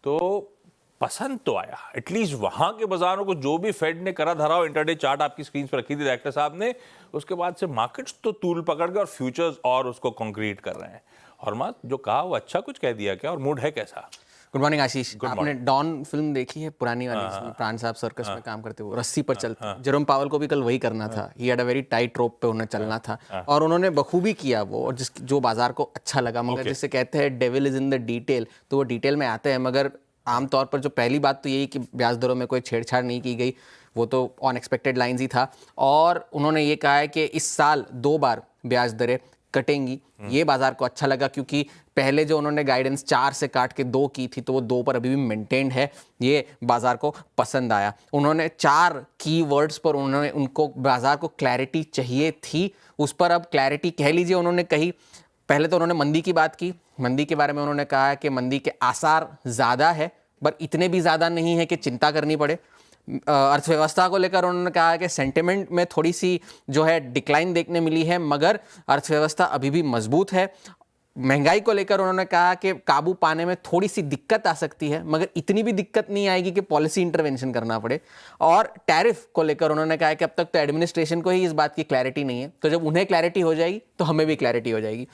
तो पसंद तो आया एटलीस्ट वहां के बाजारों को, जो भी फेड ने करा धरा, इंटरडे चार्ट आपकी स्क्रीन पर रखी थी डायरेक्टर साहब ने, उसके बाद से मार्केट्स तो तूल पकड़ गए और फ्यूचर्स और उसको कंक्रीट कर रहे हैं। और मां जो कहा वो अच्छा कुछ कह दिया क्या, और मूड है कैसा? गुड मॉर्निंग आशीष, आपने डॉन फिल्म देखी है पुरानी वाली, जिसमें प्राण साहब सर्कस में काम करते वो रस्सी पर चलते, जेरोम पावल को भी कल वही करना था। He had a very tight रोप पे उन्हें चलना था और उन्होंने बखूबी किया वो, और जो बाजार को अच्छा लगा। मगर जिसे कहते हैं devil is in the detail, तो वो डिटेल में आते हैं। मगर आमतौर पर जो पहली बात तो यही कि ब्याज दरों में कोई छेड़छाड़ नहीं की गई, वो तो अनएक्सपेक्टेड लाइन्स ही था। और उन्होंने ये कहा है कि इस साल 2 बार ब्याज दरें कटेंगी। ये बाजार को अच्छा लगा, क्योंकि पहले जो उन्होंने गाइडेंस 4 से काट के 2 की थी, तो वो 2 पर अभी भी मेंटेन्ड है। ये बाजार को पसंद आया। उन्होंने 4 कीवर्ड्स पर उनको बाजार को क्लैरिटी चाहिए थी, उस पर अब क्लैरिटी कह लीजिए उन्होंने कही। पहले तो उन्होंने मंदी की बात की। मंदी के बारे में उन्होंने कहा है कि मंदी के आसार ज़्यादा है, पर इतने भी ज़्यादा नहीं है कि चिंता करनी पड़े। अर्थव्यवस्था को लेकर उन्होंने कहा कि सेंटिमेंट में थोड़ी सी जो है डिक्लाइन देखने मिली है, मगर अर्थव्यवस्था अभी भी मजबूत है। महंगाई को लेकर उन्होंने कहा कि काबू पाने में थोड़ी सी दिक्कत आ सकती है, मगर इतनी भी दिक्कत नहीं आएगी कि पॉलिसी इंटरवेंशन करना पड़े। और टैरिफ को लेकर उन्होंने कहा कि अब तक तो एडमिनिस्ट्रेशन को ही इस बात की क्लैरिटी नहीं है, तो जब उन्हें क्लैरिटी हो जाएगी तो हमें भी क्लैरिटी हो जाएगी,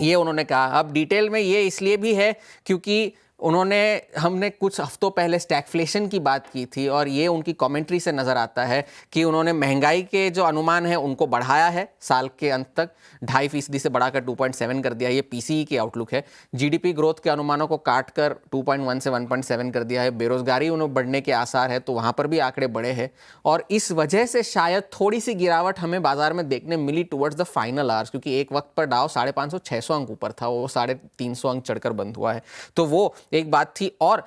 ये उन्होंने कहा। अब डिटेल में ये इसलिए भी है क्योंकि हमने कुछ हफ्तों पहले स्टैगफ्लेशन की बात की थी, और ये उनकी कमेंट्री से नज़र आता है कि उन्होंने महंगाई के जो अनुमान है उनको बढ़ाया है साल के अंत तक, 2.5% से बढ़ाकर 2.7 कर दिया। ये पीसीई की आउटलुक है। जीडीपी ग्रोथ के अनुमानों को काटकर 2.1 से 1.7 कर दिया है। बेरोजगारी उन्हें बढ़ने के आसार है, तो वहाँ पर भी आंकड़े बढ़े हैं, और इस वजह से शायद थोड़ी सी गिरावट हमें बाजार में देखने मिली टुवर्ड्स द फाइनल आवर्स, क्योंकि एक वक्त पर डाउ 550-600 अंक ऊपर था, वो 350 अंक चढ़कर बंद हुआ है। तो वो एक बात थी। और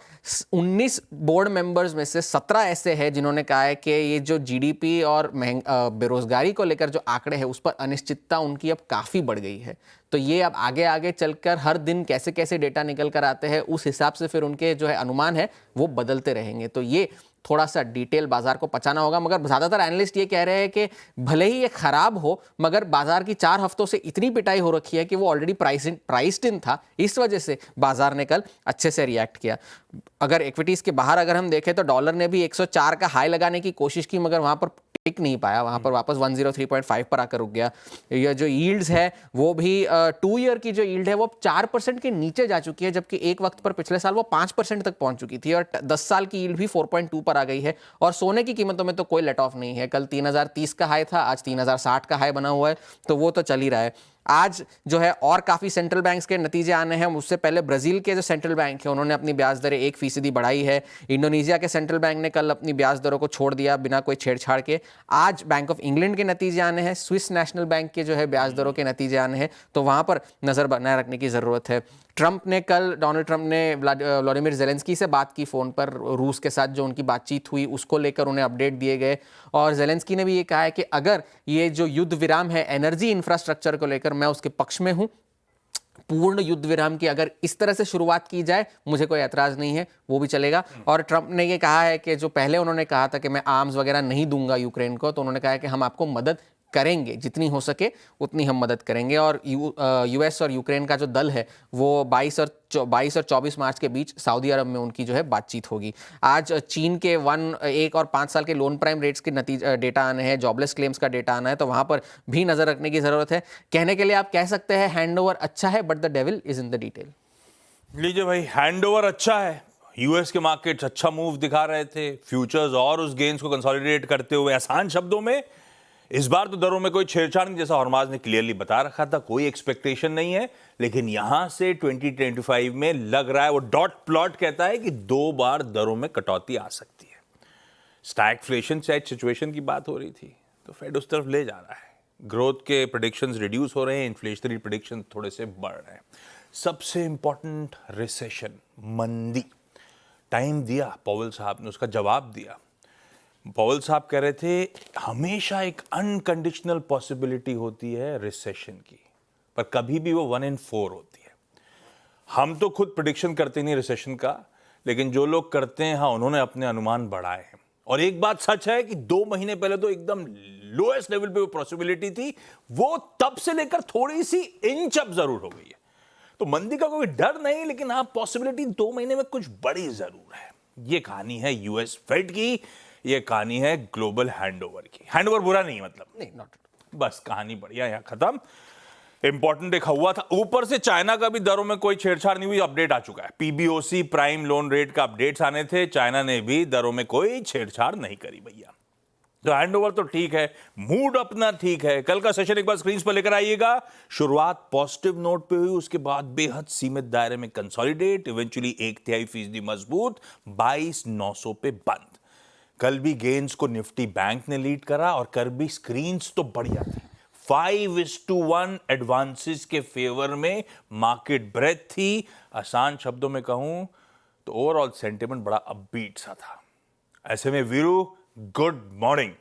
19 बोर्ड मेंबर्स में से 17 ऐसे हैं जिन्होंने कहा है कि ये जो जीडीपी और बेरोजगारी को लेकर जो आंकड़े हैं उस पर अनिश्चितता उनकी अब काफ़ी बढ़ गई है। तो ये अब आगे आगे चलकर हर दिन कैसे कैसे डेटा निकल कर आते हैं, उस हिसाब से फिर उनके जो है अनुमान है वो बदलते रहेंगे। तो ये थोड़ा सा डिटेल बाजार को पचाना होगा। मगर ज़्यादातर एनालिस्ट ये कह रहे हैं कि भले ही ये खराब हो, मगर बाजार की 4 हफ्तों से इतनी पिटाई हो रखी है कि वो ऑलरेडी प्राइस्ड इन था, इस वजह से बाजार ने कल अच्छे से रिएक्ट किया। अगर इक्विटीज़ के बाहर अगर हम देखें तो डॉलर ने भी 104 का हाई लगाने की कोशिश की, मगर वहाँ पर टिक नहीं पाया, वहाँ पर वापस 103.5 पर आकर रुक गया। ये जो यील्ड्स है वो भी 2 ईयर की जो यील्ड है वो 4% के नीचे जा चुकी है, जबकि एक वक्त पर पिछले साल वो 5% तक पहुंच चुकी थी, और 10 साल की यील्ड भी 4.2 पर आ गई है। और सोने की कीमतों में तो कोई लेट ऑफ नहीं है। कल 3030 का हाई था, आज 3060 का हाई बना हुआ है, तो वो तो चल ही रहा है। आज जो है और काफ़ी सेंट्रल बैंक्स के नतीजे आने हैं। उससे पहले ब्राज़ील के जो सेंट्रल बैंक है उन्होंने अपनी ब्याज दरें 1% बढ़ाई है। इंडोनेशिया के सेंट्रल बैंक ने कल अपनी ब्याज दरों को छोड़ दिया बिना कोई छेड़छाड़ के। आज बैंक ऑफ इंग्लैंड के नतीजे आने हैं, स्विस नेशनल बैंक के जो है ब्याज दरों के नतीजे आने हैं, तो वहाँ पर नज़र बनाए रखने की ज़रूरत है। डोनाल्ड ट्रंप ने व्लादिमीर ज़ेलेंस्की से बात की फ़ोन पर, रूस के साथ जो उनकी बातचीत हुई उसको लेकर उन्हें अपडेट दिए गए। और ज़ेलेंस्की ने भी ये कहा है कि अगर ये जो युद्ध विराम है एनर्जी इंफ्रास्ट्रक्चर को लेकर, मैं उसके पक्ष में हूँ। पूर्ण युद्ध विराम की अगर इस तरह से शुरुआत की जाए मुझे कोई ऐतराज़ नहीं है, वो भी चलेगा। और ट्रंप ने ये कहा है कि जो पहले उन्होंने कहा था कि मैं आर्म्स वगैरह नहीं दूंगा यूक्रेन को, तो उन्होंने कहा है कि हम आपको मदद करेंगे, जितनी हो सके उतनी हम मदद करेंगे। और यूएस और यूक्रेन का जो दल है वो 22 और 24 मार्च के बीच सऊदी अरब में उनकी जो है बातचीत होगी। आज चीन के 1 और 5 साल के लोन प्राइम रेट्स के नतीजे डेटा आने हैं, जॉबलेस क्लेम्स का डेटा आना है, तो वहाँ पर भी नज़र रखने की ज़रूरत है। कहने के लिए आप कह सकते हैं हैंडओवर अच्छा है, but the devil is in the detail. लीजिए भाई, हैंडओवर अच्छा है। यूएस के मार्केट्स अच्छा मूव दिखा रहे थे, फ्यूचर्स और उस गेन्स को कंसोलिडेट करते हुए। आसान शब्दों में इस बार तो दरों में कोई छेड़छाड़ नहीं, जैसा हरमाज ने क्लियरली बता रखा था, कोई एक्सपेक्टेशन नहीं है। लेकिन यहां से 2025 में लग रहा है, वो डॉट प्लॉट कहता है कि 2 बार दरों में कटौती आ सकती है। स्टैगफ्लेशन सिचुएशन की बात हो रही थी, तो फेड उस तरफ ले जा रहा है। ग्रोथ के प्रेडिक्शंस रिड्यूस हो रहे हैं, इन्फ्लेशनरी प्रेडिक्शन थोड़े से बढ़ रहे हैं। सबसे इंपॉर्टेंट, रिसेशन, मंदी। टाइम दिया पॉवेल साहब ने, उसका जवाब दिया। पॉवेल साहब कह रहे थे हमेशा एक अनकंडीशनल पॉसिबिलिटी होती है रिसेशन की, पर कभी भी वो 1 in 4 होती है। हम तो खुद प्रेडिक्शन करते नहीं रिसेशन का, लेकिन जो लोग करते हैं, हाँ, उन्होंने अपने अनुमान बढ़ाए हैं। और एक बात सच है कि 2 महीने पहले तो एकदम लोएस्ट लेवल पे वो पॉसिबिलिटी थी, वो तब से लेकर थोड़ी सी इंच अप जरूर हो गई है। तो मंदी का कोई डर नहीं, लेकिन हाँ पॉसिबिलिटी 2 महीने में कुछ बड़ी जरूर है। ये कहानी है यूएस फेड की, ये कहानी है ग्लोबल हैंडओवर की। हैंडओवर बुरा नहीं मतलब, नहीं, नॉट बस कहानी बढ़िया, यहां खत्म। इंपॉर्टेंट देखा हुआ था। ऊपर से चाइना का भी दरों में कोई छेड़छाड़ नहीं हुई, अपडेट आ चुका है। पीबीओसी प्राइम लोन रेट का अपडेट्स आने थे, चाइना ने भी दरों में कोई छेड़छाड़ नहीं करी भैया। तो हैंडओवर तो ठीक है, मूड अपना ठीक है। कल का सेशन एक बार स्क्रीन पर लेकर आइएगा। शुरुआत पॉजिटिव नोट पे हुई, उसके बाद बेहद सीमित दायरे में कंसोलिडेट, इवेंचुअली 1/3% मजबूत, 22,900 पे बंद। कल भी गेन्स को निफ्टी बैंक ने लीड करा और कल भी स्क्रीन्स तो बढ़िया थी। 5:1 एडवांसेस के फेवर में मार्केट ब्रेथ थी। आसान शब्दों में कहूं तो ओवरऑल सेंटिमेंट बड़ा अपबीट सा था। ऐसे में वीरू, गुड मॉर्निंग।